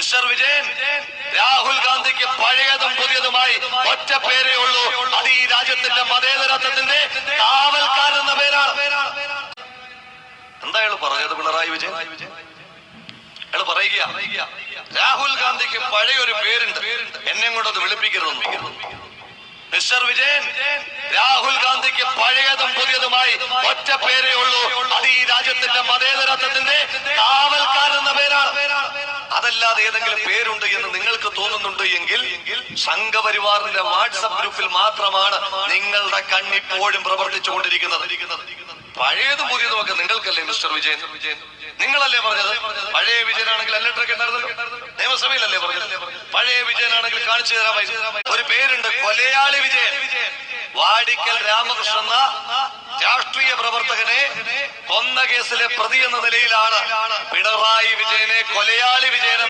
Mister Vijayan, Rahul ഗാന്ധിക്ക് പഴയതും പുതിയതുമായി ഒറ്റ പേരേ ഉള്ളൂ. അത് ഈ രാജ്യത്തിന്റെ മതേതരത്വത്തിന്റെ കാവൽക്കാരൻ എന്ന പേരാണ്. എന്താ അയാൾ പറഞ്ഞത്? പിണറായി വിജയൻ അയാൾ പറയുക, രാഹുൽ ഗാന്ധിക്ക് പഴയൊരു പേരുണ്ട്, എന്നെ കൊണ്ടത് വിളിപ്പിക്കരുതെന്ന്. മിസ്റ്റർ വിജയൻ, രാഹുൽ ഗാന്ധിക്ക് പഴയതും പുതിയതുമായി ഒറ്റ പേരേ ഉള്ളൂ. അത് ഈ രാജ്യത്തിന്റെ മതേതരത്വത്തിന്റെ കാവൽക്കാരൻ എന്ന പേരാണ്. അതല്ലാതെ ഏതെങ്കിലും പേരുണ്ട് എന്ന് നിങ്ങൾക്ക് തോന്നുന്നുണ്ട് എങ്കിൽ സംഘപരിവാറിന്റെ വാട്സപ്പ് ഗ്രൂപ്പിൽ മാത്രമാണ് നിങ്ങളുടെ കണ്ണിപ്പോഴും പ്രവർത്തിച്ചുകൊണ്ടിരിക്കുന്നത്. പഴയതും പുതിയതും ഒക്കെ നിങ്ങൾക്കല്ലേ മിസ്റ്റർ വിജയൻ? നിങ്ങളല്ലേ പറഞ്ഞത്? പഴയ വിജയനാണെങ്കിൽ അല്ലട്ടൊക്കെ നിയമസഭയിലല്ലേ പറഞ്ഞത്? പഴയ വിജയനാണെങ്കിൽ കാണിച്ചു തരാമായിരുന്നു. ഒരു പേരുണ്ട്, കൊലയാളി വിജയൻ. വാടിക്കൽ രാമകൃഷ്ണൻ എന്ന രാഷ്ട്രീയ പ്രവർത്തകനെ കൊന്ന കേസിലെ പ്രതി എന്ന നിലയിലാണ് പിണറായി വിജയനെ കൊലയാളി വിജയൻ